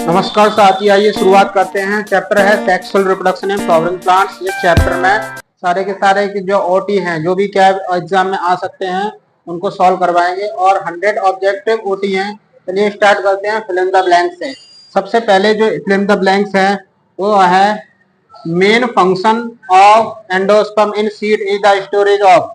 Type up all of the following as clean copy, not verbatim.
नमस्कार साथी, आइए शुरुआत करते हैं। चैप्टर है sexual reproduction in flowering plants. इस चैप्टर में सारे के सारे जो ओटी हैं, जो भी क्या एग्जाम में आ सकते हैं, उनको सॉल्व करवाएंगे और 100 ऑब्जेक्टिव ओटी हैं। चलिए स्टार्ट करते हैं फिल इन द ब्लैंक्स से। सबसे पहले जो फिल इन द ब्लैंक्स है वो है main function of endosperm in seed is the storage of.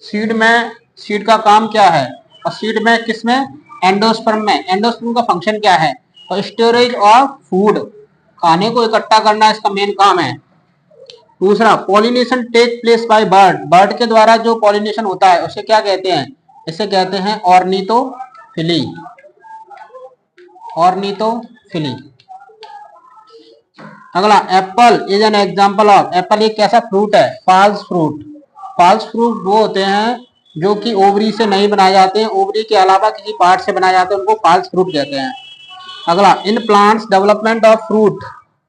Seed में सीड का काम क्या है, और सीड में किसमें, एंडोस्पर्म में। एंडोस्पर्म का फंक्शन क्या है, और स्टोरेज ऑफ फूड, खाने को इकट्ठा करना इसका मेन काम है। दूसरा, pollination take place by bird. Bird के द्वारा जो पॉलिनेशन होता है उसे क्या कहते हैं, इसे कहते हैं ऑर्निथोफिली। ऑर्निथोफिली। अगला, Apple is an example of. Apple एक कैसा फ्रूट है, फाल्स फ्रूट। फाल्स फ्रूट वो होते हैं जो कि ओवरी से नहीं बनाए जाते हैं, ओवरी के अलावा किसी पार्ट से बनाए जाते हैं, उनको फाल्स फ्रूट कहते हैं। अगला, in plants development of fruit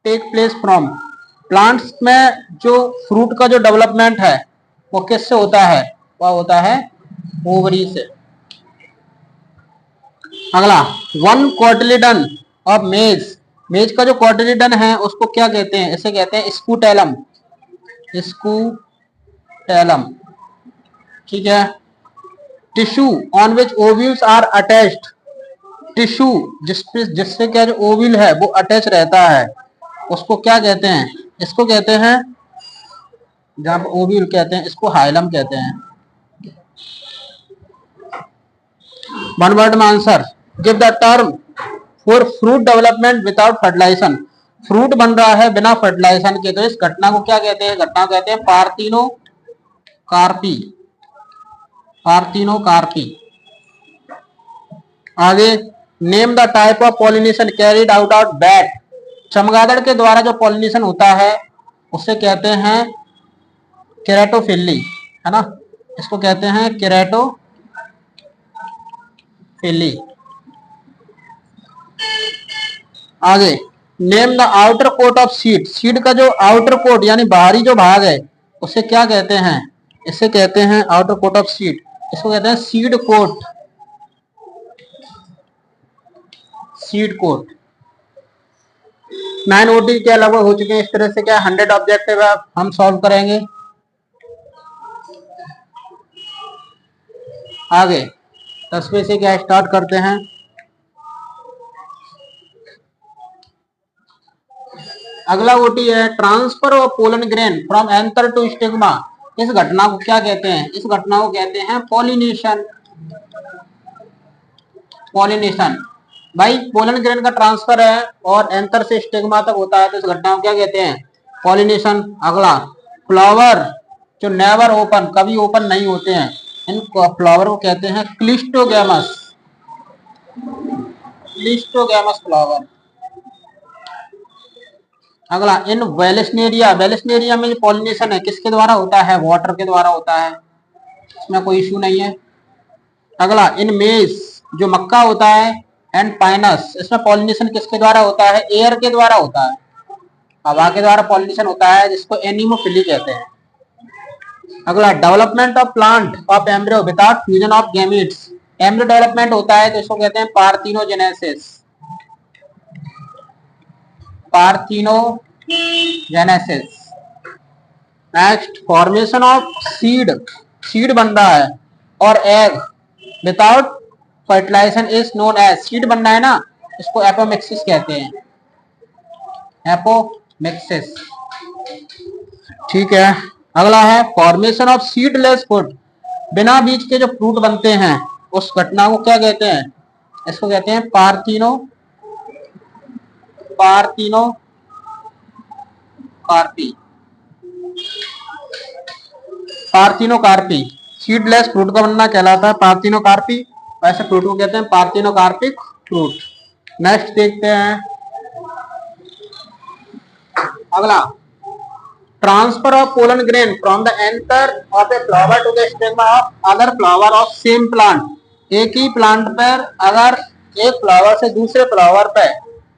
take place from. Plants में जो फ्रूट का जो डेवलपमेंट है वो किससे होता है, वह होता है ओवरी से। अगला, वन कोटिलिडन ऑफ मेज। मेज का जो कोटिलिडन है उसको क्या कहते हैं, इसे कहते हैं स्कूटेलम। स्कूटेलम, ठीक है। Tissue on which ovules are attached. Tissue जिससे क्या जो ओविल है वो अटैच रहता है, उसको क्या कहते हैं, इसको कहते हैं, जहां पर ओविल कहते हैं इसको हाइलम कहते हैं। वन वर्ड में answer, give the term for fruit development without fertilization. Fruit बन रहा है बिना फर्टिलाइजेशन के, तो इस घटना को क्या कहते हैं, घटना को कहते हैं पार्थिनोकार्पी। पार्थिनोकार्पी। आगे, name the type of pollination carried out of bat. चमगादड़ के द्वारा जो पॉलिनेशन होता है उसे कहते हैं केराटोफिली, है ना, इसको कहते हैं केराटोफिली। आगे, name the outer coat of seed. Seed का जो आउटर कोट यानी बाहरी जो भाग है उसे क्या कहते हैं, इसे कहते हैं आउटर कोट ऑफ सीड, इसको कहते हैं सीड कोट। Seed coat. 9 ओटी क्या लगभग हो चुके हैं। इस तरह से क्या 100 ऑब्जेक्टिव हम सॉल्व करेंगे। आगे 10वें से क्या स्टार्ट करते हैं। अगला ओटी है transfer of pollen grain from anther to stigma. इस घटना को क्या कहते हैं, इस घटना को कहते हैं पॉलिनेशन। पॉलिनेशन भाई, पोलन ग्रेन का ट्रांसफर है और एंथर से स्टिग्मा तक होता है, तो इस घटना को क्या कहते हैं, पॉलिनेशन। अगला, फ्लावर जो नेवर ओपन, कभी ओपन नहीं होते हैं, इन फ्लावर को कहते हैं क्लिस्टोगैमस। Cleistogamous flower. अगला, इन वेलेस्नेरिया। वेलेस्नेरिया में जो पॉलिनेशन है किसके द्वारा होता है, वाटर के द्वारा होता है, इसमें कोई इश्यू नहीं है। अगला, इन मेज जो मक्का होता है एंड पाइनस, इसमें पॉलिनेशन किसके द्वारा होता है, एयर के द्वारा होता है, हवा के द्वारा पॉलिनेशन होता है, जिसको एनिमोफिली कहते हैं। अगला, development of plant of embryo without fusion of gametes. Embryo development होता है तो इसको कहते हैं parthenogenesis. Parthenogenesis. Next, formation of seed. Seed बन रहा है और egg without fertilization is known as. Seed बन रहा है ना, इसको एपोमिक्सिस कहते हैं। एपोमिक्सिस, ठीक है। अगला है फॉर्मेशन ऑफ सीडलेस फ्रूट। बिना बीज के जो फ्रूट बनते हैं उस घटना को क्या कहते हैं, इसको कहते हैं पार्थिनोकार्पी। पार्थिनोकार्पी। सीडलेस फ्रूट का बनना कहलाता है पार्थिनोकार्पी, वैसे फ्रूट को कहते हैं पार्थिनोकार्पिक फ्रूट। नेक्स्ट देखते हैं। अगला, transfer of pollen grain from the anther of a flower to the stigma of other flower of same plant. एक ही प्लांट पर अगर एक फ्लावर से दूसरे फ्लावर पर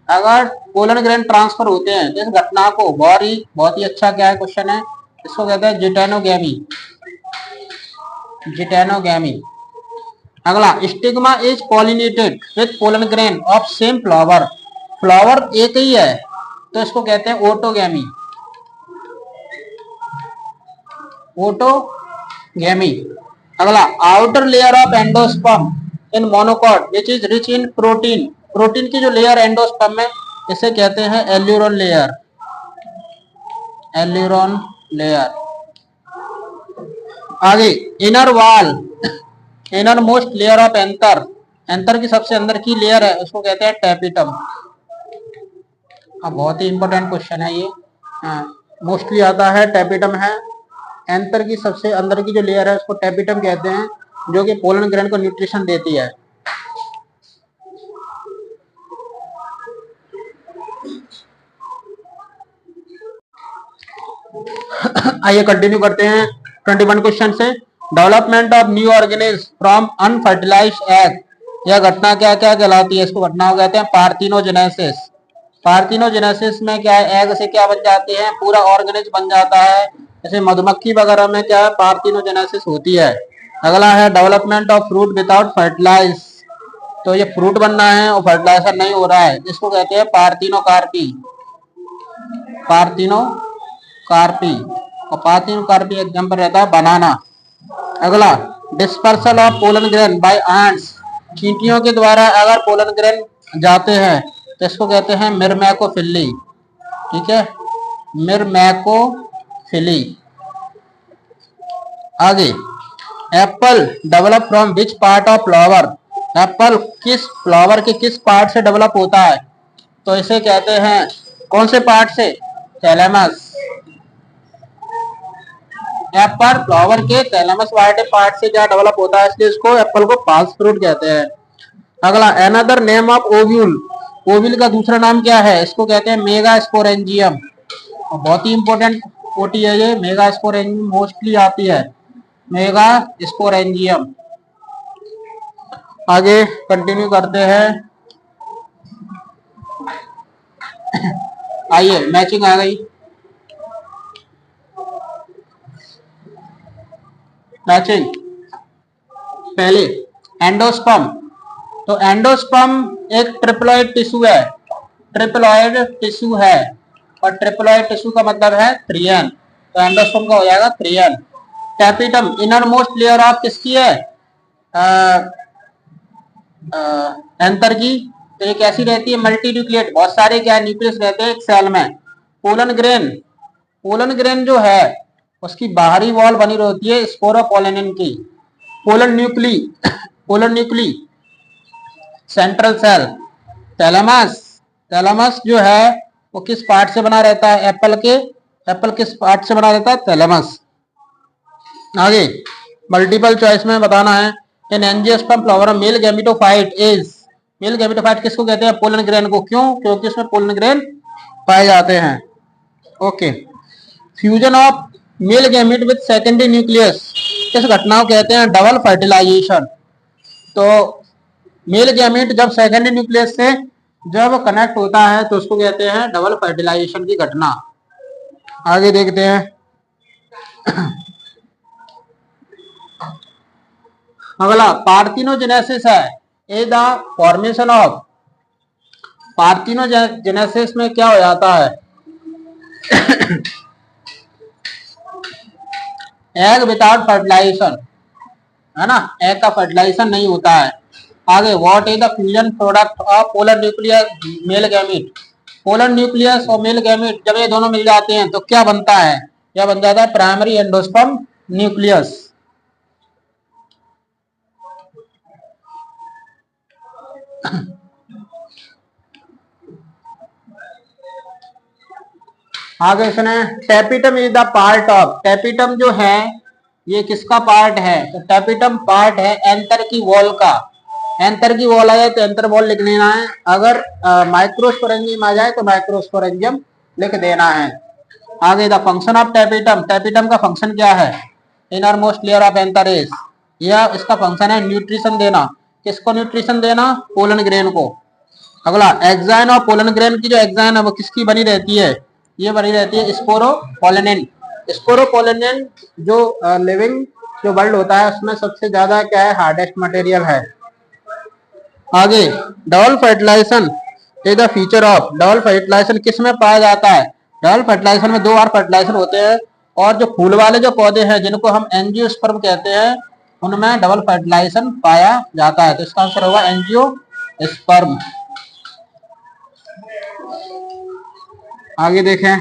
अगर पोलन ग्रेन ट्रांसफर होते हैं तो इस घटना को बहुत ही अच्छा क्या है क्वेश्चन है, इसको कहते हैं जिटेनोगैमी। जिटेनोगैमी। अगला, stigma is pollinated with pollen grain of same flower. Flower एक ही है तो इसको कहते हैं ओटोगैमी। ओटोगैमी। अगला, outer layer of endosperm in monocot which is rich in protein. Protein की जो लेयर एंडोस्पर्म में, इसे कहते हैं एल्यूरोन लेयर। Aleurone layer. आगे, inner wall, innermost layer of anther. Anther की सबसे अंदर की लेयर है, उसको कहते हैं टैपिटम। बहुत ही इंपॉर्टेंट क्वेश्चन है ये। मोस्टली आता है, टैपिटम है। एंथर की सबसे अंदर की जो लेयर है उसको टैपिटम कहते हैं, जो कि पोलन ग्रेन को न्यूट्रिशन देती है। आइए कंटिन्यू करते हैं 21 क्वेश्चन से। Development of new organism from unfertilised egg. यह घटना क्या क्या कहलाती है? इसको घटना को कहते हैं पार्थिनोजेनेसिस। पार्थिनोजेनेसिस में क्या है, एग से क्या बन जाते हैं, पूरा ऑर्गेनिज्म बन जाता है। जैसे मधुमक्खी वगैरह में क्या है, पार्थिनोजेनेसिस होती है। अगला है development of fruit without fertilize. तो ये फ्रूट बनना है और फर्टिलाइजर नहीं हो रहा है, इसको कहते हैं पार्थिनोकार्पी। पार्थिनोकार्पी। और पार्थिनोकार्पी एग्जांपल रहता है बनाना। अगला, dispersal of pollen grain by ants. चींटियों के द्वारा अगर पोलन ग्रेन जाते हैं तो इसको कहते हैं मिरमैकोफिली। ठीक है, मिरमैकोफिली। आगे, Apple develop from which part of flower. Apple किस फ्लावर के किस पार्ट से डेवलप होता है? तो इसे कहते हैं, कौन से पार्ट से? थैलेमस। एप्पल फ्लावर के थैलेमस वाले पार्ट से क्या डेवलप होता है, इसलिए इसको एप्पल को पाल्स फ्रूट कहते हैं। अगला, another name of ovule. Ovule का दूसरा नाम क्या है? इसको कहते हैं मेगास्पोरेंजियम। बहुत ही इंपॉर्टेंट ओटी है ये, मेगास्पोरेंजियम मोस्टली आती है, मेगास्पोरेंजियम। आगे कंटिन्यू करते हैं। आइए, मैचिंग आ गई। मैचिंग पहले एंडोस्पर्म। तो एंडोस्पर्म एक ट्रिप्लॉइड टिश्यू है। ट्रिप्लॉइड टिश्यू है, और ट्रिप्लॉइड टिश्यू का मतलब है थ्रियन। तो एंडोस्पर्म का हो जाएगा थ्रियन। Tapetum innermost layer of किसकी है? एंथर की। तो ये कैसी रहती है? मल्टी न्यूक्लिएट, बहुत सारे क्या न्यूक्लियस रहते हैं एक सेल में। पोलन ग्रेन, पोलन ग्रेन जो है उसकी बाहरी वॉल बनी रहती है स्पोरोपोलेनिन की। Pollen nuclei, pollen nuclei central cell. Thalamus, thalamus जो है वो किस पार्ट से बना रहता है? एप्पल के, एप्पल किस पार्ट से बना रहता है? थैलेमस। आगे मल्टीपल चॉइस में बताना है। इन angiosperm flower male gametophyte is. Male gametophyte किसको कहते हैं? पोलन ग्रेन को। क्यों? क्योंकि उसमें पोलन ग्रेन पाए जाते हैं। Okay, fusion of male gamete with secondary nucleus, इस घटना को कहते हैं डबल फर्टिलाइजेशन। तो मेल गैमेट जब सेकेंडरी न्यूक्लियस से जब कनेक्ट होता है तो उसको कहते हैं डबल फर्टिलाइजेशन की घटना। आगे देखते हैं। अगला पार्थिनोजेनेसिस है, ए द फॉर्मेशन ऑफ। पार्थिनोजेनेसिस में क्या हो जाता है? एग विदाउट फर्टिलाइजेशन, है ना, एग का फर्टिलाइजेशन नहीं होता है। आगे, what is the fusion product of polar nucleus male gamete. Polar nucleus और मेल गैमेट जब ये दोनों मिल जाते हैं तो क्या बनता है? यह बन जाता है प्राइमरी एंडोस्पर्म न्यूक्लियस। आगे सुने, tapetum is the part of. Tapetum जो है ये किसका पार्ट है? तो टैपिटम पार्ट है एंथर की वॉल का। एंथर की वॉल आ जाए तो एंथर वॉल लिख लेना है। अगर माइक्रोस्पोरेंजियम आ जाए तो माइक्रोस्पोरेंजियम लिख देना है। आगे, the function of tapetum. Tapetum का फंक्शन क्या है? Inner most layer of anther is. यह इसका फंक्शन है न्यूट्रिशन देना। किसको न्यूट्रिशन देना? पोलन ग्रेन को। अगला, एक्साइन ऑफ पोलन ग्रेन की जो एक्साइन है वो किसकी बनी रहती है? ये बनी रहती है स्पोरोपोलेनिन। स्पोरोपोलेनिन जो लिविंग जो वर्ल्ड होता है उसमें सबसे ज्यादा क्या है? हार्डेस्ट मटेरियल है। आगे, double fertilization is the feature of double fertilization किस में पाया जाता है? डबल फर्टिलाइजेशन में 2 बार फर्टिलाइजेशन होते हैं, और जो फूल वाले जो पौधे हैं जिनको हम एंजियोस्पर्म कहते हैं उनमें डबल फर्टिलाइजेशन पाया जाता है। तो इसका आंसर होगा एंजियोस्पर्म। आगे देखें,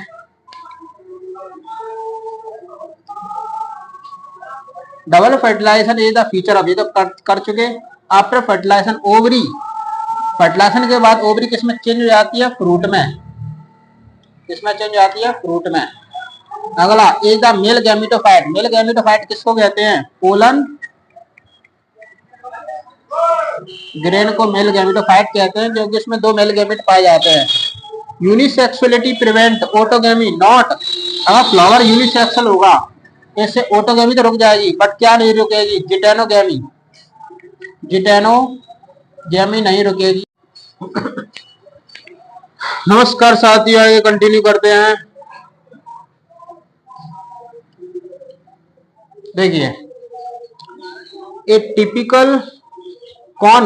double fertilization is the feature of, ये तो कर चुके। आफ्टर फर्टिलाइजेशन ओवरी, फर्टिलाइजेशन के बाद ओवरी किसमें चेंज हो जाती है? फ्रूट में। किसमें चेंज हो जाती है? फ्रूट में। अगला is the male gametophyte, male gametophyte किसको कहते हैं? पोलन ग्रेन को मेल गैमेटोफाइट कहते हैं, जो कि इसमें 2 मेल गैमेट पाए जाते हैं। यूनिसेक्सुअलिटी प्रिवेंट ऑटोगेमी नॉट, अगर फ्लावर यूनिसेक्सुअल होगा इससे ऑटोगेमी तो रुक जाएगी, बट क्या नहीं रुकेगी? जिटेनोगेमी, जिटेनोगेमी नहीं रुकेगी। नमस्कार साथियों, आगे कंटिन्यू करते हैं। देखिए, ए टिपिकल कौन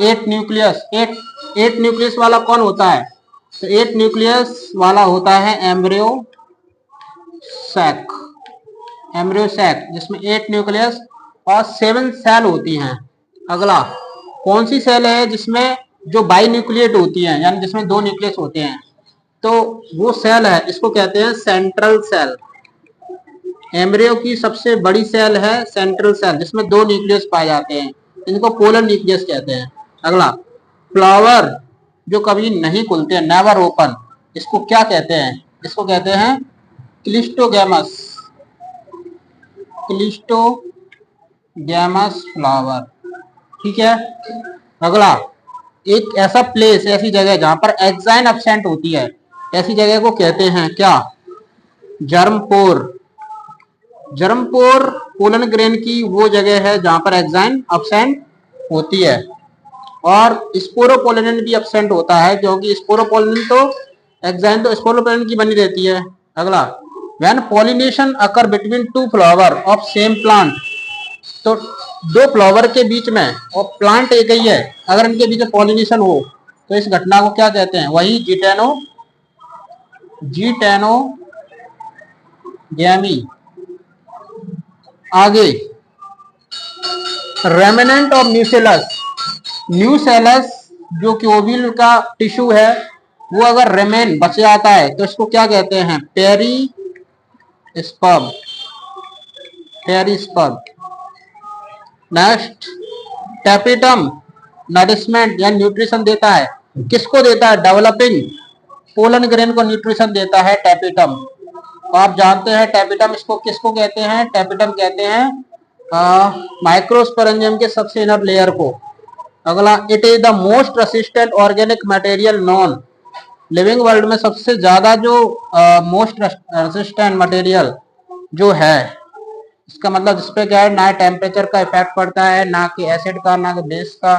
8 न्यूक्लियस, 8 न्यूक्लियस वाला कौन होता है? तो 8 न्यूक्लियस वाला होता है एम्ब्रियो सैक, एम्ब्रियो सैक जिसमें 8 न्यूक्लियस और 7 सेल होती हैं। अगला कौन सी सेल है जिसमें जो बाई न्यूक्लिएट होती है, यानी जिसमें 2 न्यूक्लियस होते हैं? तो वो सेल है, इसको कहते हैं सेंट्रल सेल। एम्ब्रियो की सबसे बड़ी सेल है सेंट्रल सेल, जिसमें 2 न्यूक्लियस पाए जाते हैं, इनको पोलर न्यूक्लियस कहते हैं। अगला फ्लावर जो कभी नहीं खुलते हैं, नेवर ओपन, इसको क्या कहते हैं? इसको कहते हैं क्लिस्टोगैमस, क्लिस्टोगैमस फ्लावर। ठीक है। अगला एक ऐसा प्लेस, ऐसी जगह जहां पर एग्जाइन एब्सेंट होती है, ऐसी जगह को कहते हैं क्या? जर्मपोर। जर्मपोर पोलन ग्रेन की वो जगह है जहां पर एग्जाइन एब्सेंट होती है, और स्पोरोपोलेनिन भी एब्सेंट होता है, क्योंकि स्पोरोपोलेनिन तो एग्जाइन तो स्पोरोपोलेनिन की बनी रहती है। अगला when pollination occur between 2 flower of same plant, तो 2 फ्लावर के बीच में, और प्लांट एक ही है, अगर इनके बीच में पॉलिनेशन हो तो इस घटना को क्या कहते हैं? वही जिटेनोगेमी। आगे रेमिनेंट ऑफ न्यूसेलस, न्यूसेलस जो कि ओविल का टिश्यू है, वो अगर रेमेन बच जाता है तो इसको क्या कहते हैं? Perisperm, perisperm. Next tapetum nourishment या न्यूट्रिशन देता है, किसको देता है? डेवलपिंग पोलन ग्रेन को न्यूट्रिशन देता है टैपिटम। तो आप जानते हैं टैपिटम इसको किसको कहते हैं? टैपिटम कहते हैं माइक्रोस्पोरेंजियम के सबसे इनर लेयर को। अगला it is the most resistant organic material non, living world में सबसे ज्यादा जो मोस्ट रेसिस्टेंट मटेरियल जो है, इसका मतलब जिसपे क्या है, ना टेम्परेचर का इफेक्ट पड़ता है, ना कि एसिड का, ना कि बेस का,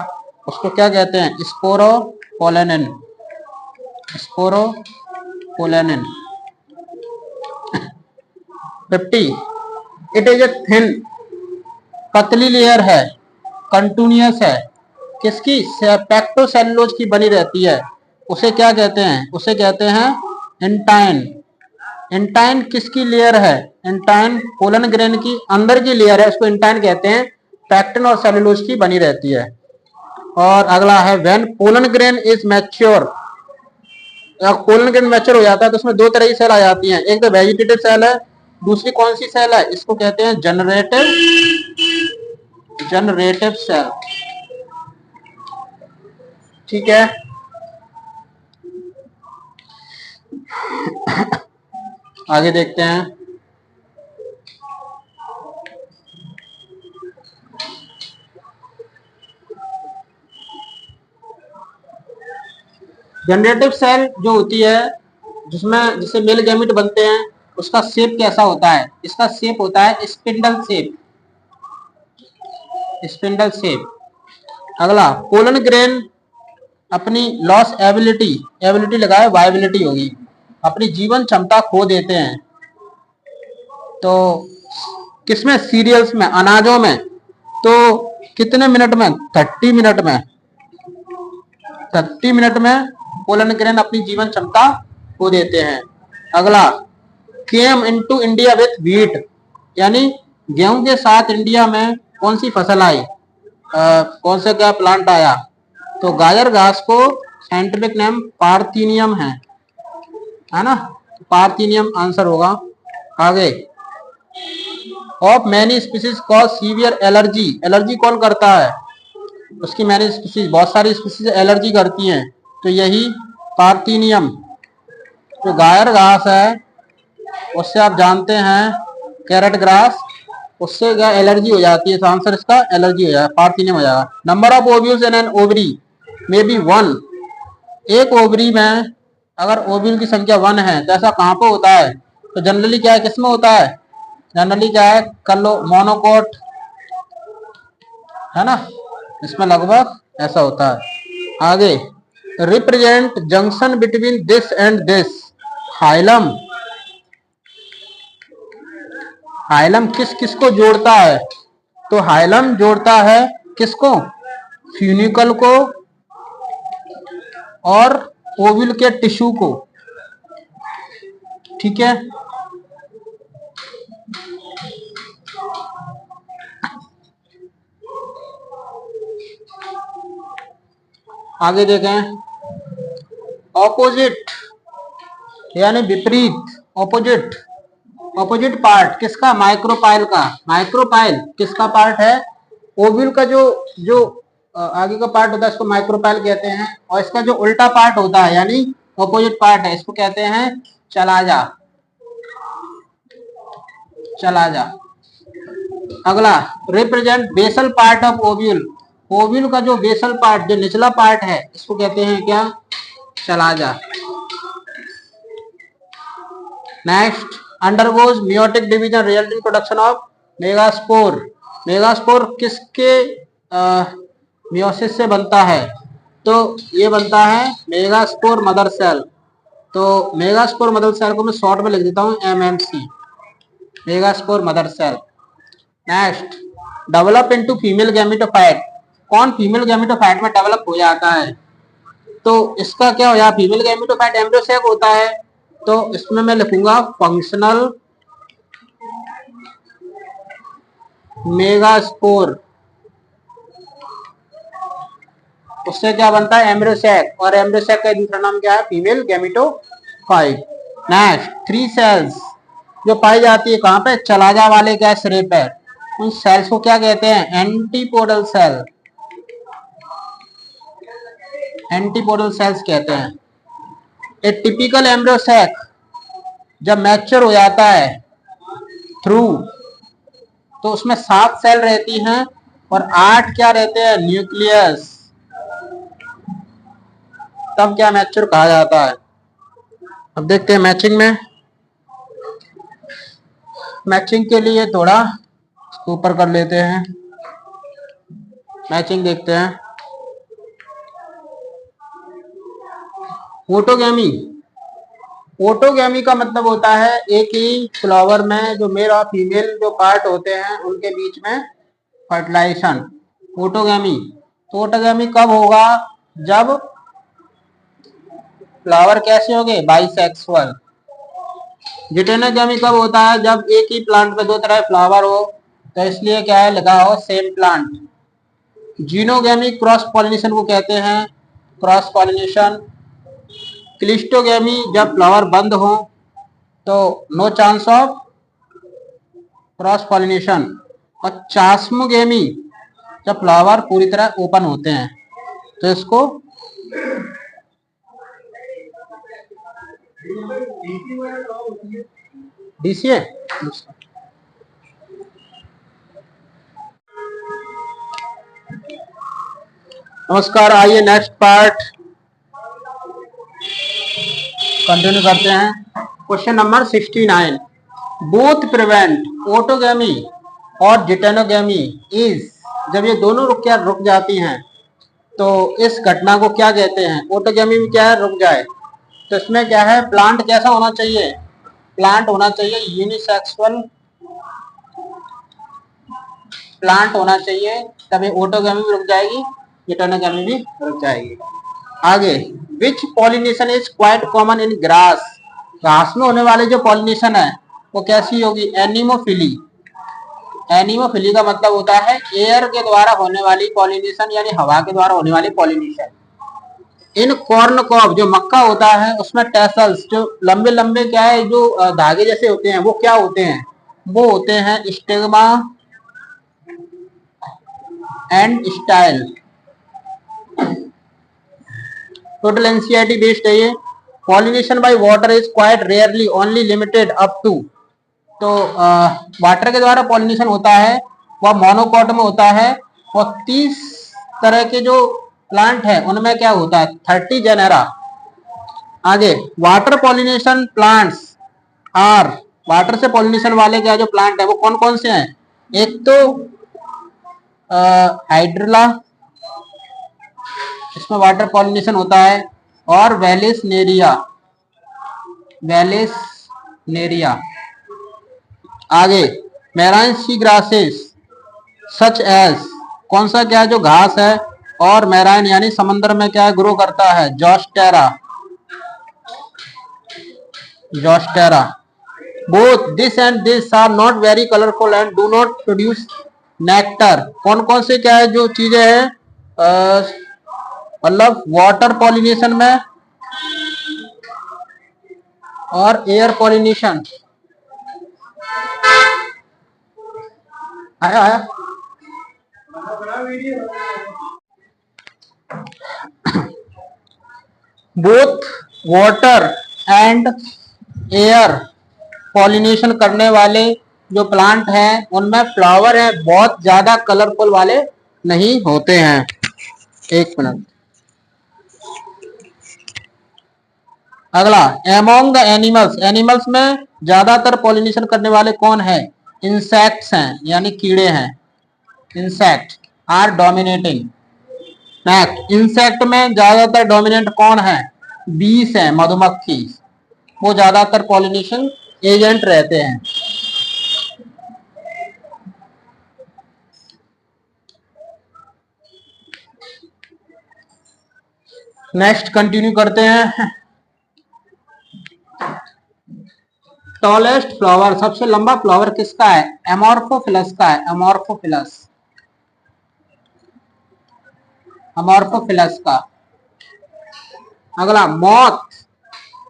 उसको क्या कहते हैं? Sporopollenin, sporopollenin. 50 it is a thin, पतली लेयर है, कंटिन्यूअस है, किसकी? पेक्टोसेलुलोज की बनी रहती है, उसे क्या कहते हैं? उसे कहते हैं इंटाइन। इंटाइन किसकी लेयर है? इंटाइन पोलन ग्रेन की अंदर की लेयर है, उसको इंटाइन कहते हैं, पैक्टिन और सेलुलोज की बनी रहती है। और अगला है when pollen grain is mature, pollen grain mature हो जाता है तो उसमें 2 तरह की सेल आ जाती हैं, एक तो वेजिटेटिव सेल है, दूसरी कौन सी सेल है? इसको कहते हैं जनरेटिव सेल। ठीक है। आगे देखते हैं। जनरेटिव सेल जो होती है, जिसमें जिससे मेल गैमेट बनते हैं, उसका शेप कैसा होता है? इसका शेप होता है स्पिंडल शेप, स्पिंडल शेप। अगला पोलन ग्रेन अपनी लॉस एबिलिटी, एबिलिटी लगाए वायबिलिटी होगी, अपनी जीवन क्षमता खो देते हैं, तो किसमें? सीरियल्स में, अनाजों में। तो कितने मिनट में? 30 मिनट में, 30 मिनट में पोलन ग्रेन अपनी जीवन क्षमता खो देते हैं। अगला, came into India with wheat, यानी गेहूं के साथ इंडिया में कौन सी फसल आई, कौन सा क्या प्लांट आया, तो गाजर घास को साइंटिफिक नेम पार्थीनियम है ना, पार्थीनियम आंसर होगा। आगे, of many species cause severe allergy, allergy कौन करता है, उसकी मैनी स्पीसीज, बहुत सारी स्पीसीज एलर्जी करती हैं, तो यही पार्थीनियम। जो गाजर घास है उससे आप जानते हैं कैरेट ग्रास, उससे क्या एलर्जी हो जाती है, तो आंसर इसका एलर्जी हो जाएगा, पार्थीनियम हो जाएगा। Number of ovules in an ovary may be 1, एक ओवरी में अगर ओव्यूल की संख्या 1 है तो ऐसा कहां पे होता है, तो जनरली क्या है, किसमें होता है, जनरली क्या है, मोनोकोट है ना, इसमें लगभग ऐसा होता है। आगे, represent junction between this and this, hilum, hilum किस किस को जोड़ता है, तो हाइलम जोड़ता है किसको, फ्यूनिकल को और ओव्यूल के टिश्यू को, ठीक है। आगे देखें, ऑपोजिट यानी विपरीत, ऑपोजिट, ऑपोजिट पार्ट किसका, माइक्रोपाइल का, माइक्रोपाइल किसका पार्ट है, ओव्यूल का जो जो आगे का पार्ट होता है इसको माइक्रोपाइल कहते हैं, और इसका जो उल्टा पार्ट होता है यानी ऑपोजिट पार्ट है इसको कहते हैं चलाजा, चलाजा। अगला, represent basal part of ovule, ovule का जो बेसल पार्ट, जो निचला पार्ट है इसको कहते हैं क्या, chalaza. Next, undergoes meiotic division resulting production of megaspore, megaspore किसके मियोसिस से बनता है, तो ये बनता है मेगास्पोर मदर सेल, तो मेगास्पोर मदर सेल को मैं शॉर्ट में लिख देता हूँ MMC, megaspore mother cell. Next, develop into female gametophyte, कौन फीमेल गैमेटोफाइट में डेवलप हो जाता है, तो इसका क्या हो जाए, फीमेल गैमेटोफाइट एम्ब्रियोसेक होता है, तो इसमें मैं लिखूंगा फंक्शनल मेगास्पोर, उससे क्या बनता है एम्ब्रियोसेक, और एम्ब्रियोसेक का दूसरा नाम क्या है, फीमेल गैमेटोफाइट। नेक्स्ट, 3 सेल्स जो पाई जाती है कहां पे, चलाजा वाले क्या सिरे पर, उन सेल्स को क्या कहते हैं, एंटीपोडल सेल, एंटीपोडल सेल्स कहते हैं। ए टिपिकल एम्ब्रियोसेक जब मैच्योर हो जाता है थ्रू, तो उसमें 7 सेल रहती हैं और 8 क्या रहते हैं, न्यूक्लियस, तब क्या मैच्योर कहा जाता है। अब देखते हैं मैचिंग में, मैचिंग के लिए थोड़ा ऊपर कर लेते हैं, मैचिंग देखते हैं। ऑटोगैमी, ऑटोगैमी का मतलब होता है एक ही फ्लावर में जो मेल और फीमेल जो पार्ट होते हैं उनके बीच में फर्टिलाइजेशन, ऑटोगैमी। तो ऑटोगैमी कब होगा, जब फ्लावर कैसे होंगे, बाइसेक्सुअल। जिटेनोगैमी कब होता है, जब एक ही प्लांट में 2 तरह फ्लावर हो, तो इसलिए क्या है लगा हो, same plant. Xenogamy cross pollination को कहते हैं, क्रॉस पॉलिनेशन। क्लिस्टोगैमी जब फ्लावर बंद हो तो no chance of cross pollination, और चास्मोगैमी जब फ्लावर पूरी तरह ओपन होते हैं, तो इसको डीसीए। नमस्कार, आइए नेक्स्ट पार्ट कंटिन्यू करते हैं। Question number 69, both prevent autogamy और जिटेनोगैमी इज, जब ये दोनों रुक जाती हैं तो इस घटना को क्या कहते हैं, ऑटोगैमी में क्या है, रुक जाए, तो इसमें क्या है, प्लांट कैसा होना चाहिए, प्लांट होना चाहिए यूनिसेक्सुअल प्लांट होना चाहिए, तभी ऑटोगैमी भी रुक जाएगी, जिटेनोगैमी भी रुक जाएगी। आगे, which pollination is quite common in grass, घास में होने वाले जो पॉलिनेशन है वो कैसी होगी, एनिमोफिली। एनिमोफिली का मतलब होता है एयर के द्वारा होने वाली पॉलिनेशन, यानी हवा के द्वारा होने वाली पॉलिनेशन। इन कॉर्न कॉब, जो मक्का होता है उसमें टेसल्स, जो लंबे लंबे क्या है, जो धागे जैसे होते हैं, वो क्या होते हैं, वो होते हैं stigma and style. Total NCERT based है ये। Pollination by water is quite rarely only limited up to, तो वाटर के द्वारा पॉलिनेशन होता है वह मोनोकॉट में होता है, और 30 तरह के जो प्लांट है उनमें क्या होता है, 30 जेनेरा। आगे, water pollination plants are, water से पॉलिनेशन वाले क्या जो प्लांट है वो कौन कौन से हैं, एक तो हाइड्रिला, इसमें वाटर पॉलिनेशन होता है, और वेलिसनेरिया, वेलिसनेरिया। आगे, मैराइन सी ग्रासेस सच एज, कौन सा क्या है जो घास है और मैराइन यानी समंदर में क्या ग्रो करता है, Zostera, Zostera. Both this and this are not very colourful and do not produce nectar, कौन कौन से क्या है जो चीजें हैं, मतलब वाटर पॉलिनेशन में और एयर पॉलिनेशन। आया आया, both water and air pollination करने वाले जो प्लांट हैं उनमें फ्लावर है बहुत ज्यादा कलरफुल वाले नहीं होते हैं। एक मिनट, अगला, एमोंग द एनिमल्स, एनिमल्स में ज्यादातर पॉलिनेशन करने वाले कौन है, इंसेक्ट्स हैं यानी कीड़े हैं, insect are dominating. Next, insect में ज्यादातर डोमिनेंट कौन है, बीस है, मधुमक्खी, वो ज्यादातर पॉलिनेशन एजेंट रहते हैं। नेक्स्ट कंटिन्यू करते हैं। टॉलेस्ट फ्लावर, सबसे लंबा फ्लावर किसका है, एमोर्फोफिलस का है, एमोर्फोफिलस, एमोर्फोफिलस का। अगला, मॉथ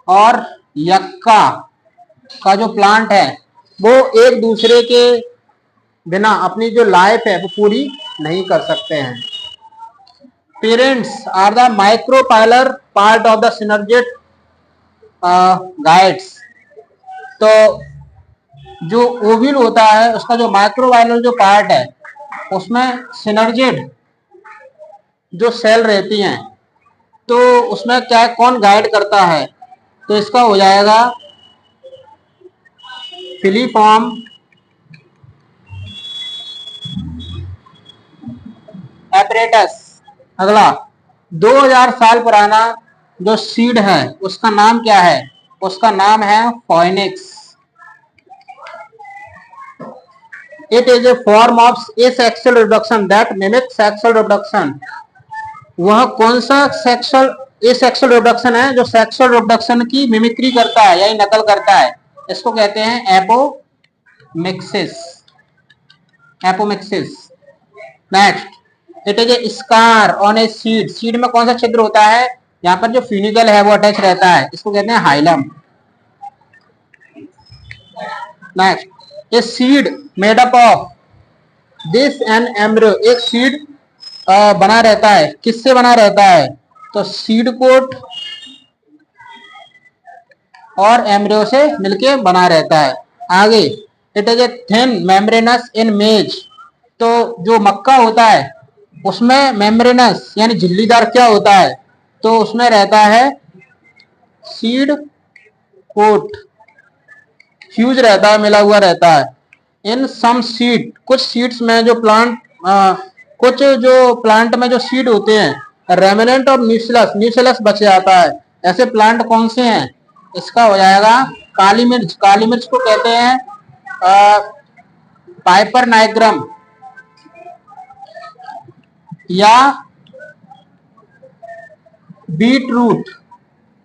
और यक्का का जो प्लांट है वो एक दूसरे के बिना अपनी जो लाइफ है वो पूरी नहीं कर सकते हैं। Parents are the micropylar part of the synergid guides, तो जो ओविल होता है उसका जो माइक्रोवाइलर जो पार्ट है उसमें सिनर्जेट जो सेल रहती हैं, तो उसमें क्या कौन गाइड करता है, तो इसका हो जाएगा फिलीफॉर्म एपरेटस। अगला, 2000 साल पुराना जो सीड है उसका नाम क्या है, उसका नाम है फोइनिक्स। It is a form of asexual reproduction that mimic sexual reproduction, वह कौन सा सेक्सुअल एसेक्सुअल रिप्रोडक्शन है जो सेक्सुअल रिप्रोडक्शन की मिमिक्री करता है यानी नकल करता है, इसको कहते हैं apomixis, apomixis. Next, it is A scar on a seed, seed में कौन सा छिद्र होता है, यहाँ पर जो फ्यूनिकल है वो अटैच रहता है, इसको कहते हैं hilum. Next, a seed made up of this and embryo, एक सीड बना रहता है, किससे बना रहता है, तो सीड कोट और एम्ब्रियो से मिलके बना रहता है। आगे, it is a thin membranous in maize, तो जो मक्का होता है उसमें मेम्ब्रेनस यानी झिल्लीदार क्या होता है, तो उसमें रहता है सीड कोट, फ्यूज रहता है, मिला हुआ रहता है। इन सम सीड, कुछ सीड्स में जो प्लांट कुछ जो प्लांट में जो सीड होते हैं रेमिनेंट और न्यूसिलस, न्यूसिलस बच जाता है, ऐसे प्लांट कौन से हैं, इसका हो जाएगा काली मिर्च, काली मिर्च को कहते हैं पाइपर नाइग्रम या बीट रूट,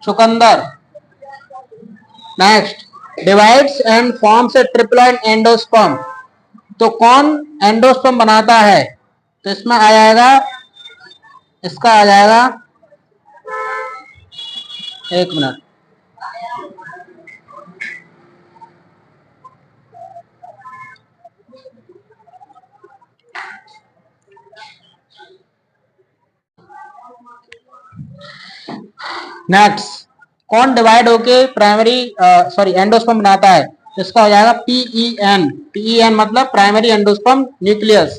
चुकंदर। Next, divides and forms a triploid endosperm. तो कौन एंडोस्पर्म बनाता है? तो इसमें आ जाएगा, इसका आ जाएगा, एक मिनट, नेक्स्ट, कौन डिवाइड होके प्राइमरी एंडोस्पर्म बनाता है? इसका हो जाएगा पीईएन। पीईएन मतलब प्राइमरी एंडोस्पर्म न्यूक्लियस।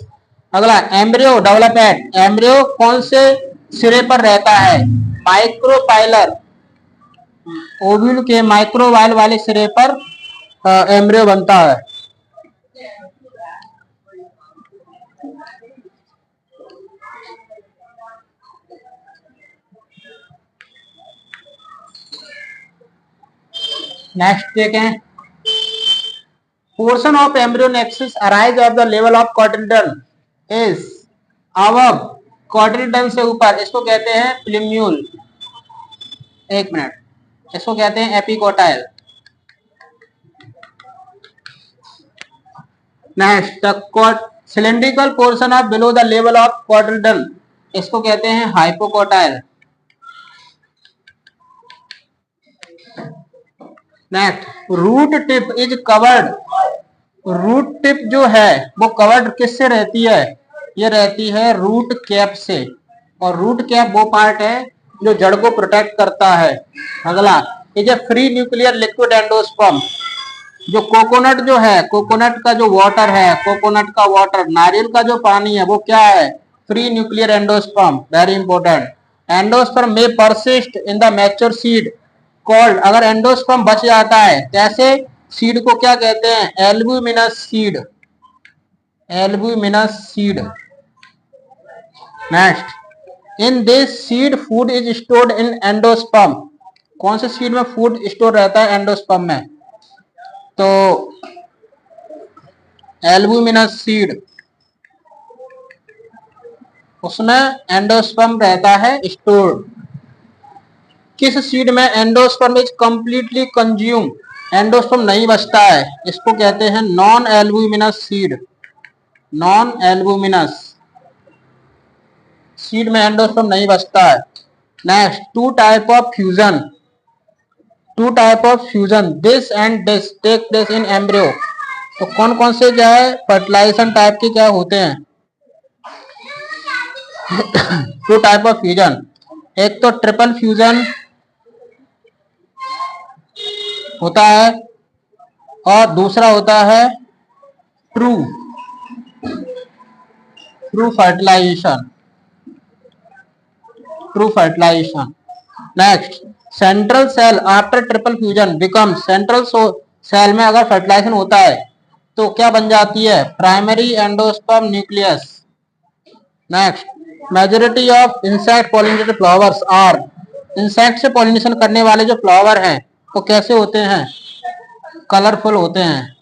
अगला, एम्ब्रियो डेवलप एट। एम्ब्रियो कौन से सिरे पर रहता है? माइक्रोपाइलर। ओव्यूल के माइक्रोवाइल वाले सिरे पर एम्ब्रियो बनता है। नेक्स्ट देखें, portion of embryonal axis arise of the level of cotyledon is above. Cotyledon से ऊपर, इसको कहते हैं प्लूम्यूल। एक मिनट, इसको कहते हैं epicotyl. Next, the cylindrical portion of below the level of cotyledon, इसको कहते हैं hypocotyl. Next, root tip is covered. Root tip जो है वो कवर्ड किससे रहती है? ये रहती है रूट कैप से। और रूट कैप वो पार्ट है जो जड़ को प्रोटेक्ट करता है। अगला, is a free nuclear liquid endosperm. जो कोकोनट जो है, कोकोनट का जो वाटर है, कोकोनट का वाटर, नारियल का जो पानी है, वो क्या है? Free nuclear endosperm. Very important. Endosperm में persist in the mature seed called. अगर एंडोस्पर्म बच जाता है, कैसे? सीड को क्या कहते हैं? Albuminous seed. Albuminous seed. Next, in this seed food is stored in endosperm. कौन से सीड में फूड स्टोर रहता है एंडोस्पर्म में? तो एल्ब्यूमिनस सीड, उसमें एंडोस्पर्म रहता है स्टोर्ड। किस सीड में endosperm is completely consume? Endosperm नहीं बचता है, इसको कहते हैं non albuminous seed. Non albuminous seed में एंडोस्पर्म नहीं बचता है। Next, two type of fusion. Two type of fusion this and this take place in embryo. तो कौन कौन से क्या है फर्टिलाइजेशन टाइप के क्या होते हैं? टू टाइप ऑफ फ्यूजन, एक तो ट्रिपल फ्यूजन होता है और दूसरा होता है true fertilization. True fertilization. Next, central cell after triple fusion become. Central cell में अगर फर्टिलाइजेशन होता है तो क्या बन जाती है? Primary endosperm nucleus. Next, majority of insect pollinated flowers are. Insect से पॉलिनेशन करने वाले जो फ्लावर हैं वो कैसे होते हैं? कलरफुल होते हैं।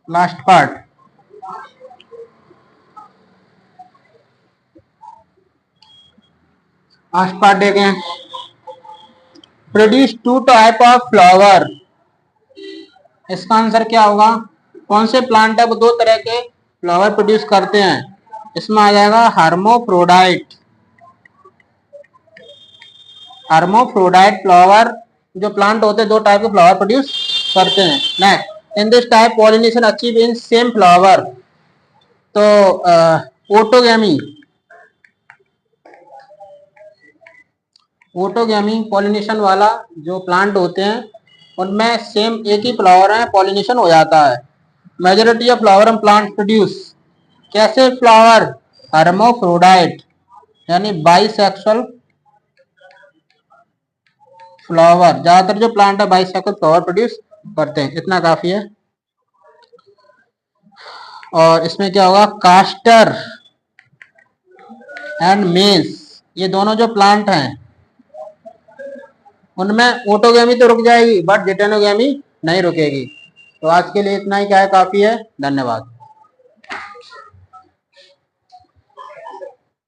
लास्ट पार्ट, लास्ट पार्ट देखें, produce two type of flower. इसका आंसर क्या होगा? कौन से प्लांट है वो दो तरह के फ्लावर प्रोड्यूस करते हैं? इसमें आ जाएगा हर्मोफ्रोडाइट। हर्मोफ्रोडाइट फ्लावर जो प्लांट होते हैं दो टाइप के फ्लावर प्रोड्यूस करते हैं। Next, in this type pollination achieve in same flower. तो ओटोगैमी, ओटोगैमी पॉलिनेशन वाला जो प्लांट होते हैं उनमें सेम एक ही फ्लावर है, पॉलिनेशन हो जाता है। Majority of flower and plant produce कैसे फ्लावर? हर्मोफ्रोडाइट यानी बाइसेक्सुअल फ्लावर। ज्यादातर जो प्लांट है बाइसेक्सुअल फ्लावर प्रोड्यूस करते हैं। इतना काफी है। और इसमें क्या होगा? कास्टर एंड मेज, ये दोनों जो प्लांट हैं उनमें ओटोगैमी तो रुक जाएगी बट जिटेनोगैमी नहीं रुकेगी। तो आज के लिए इतना ही क्या है, काफी है। धन्यवाद।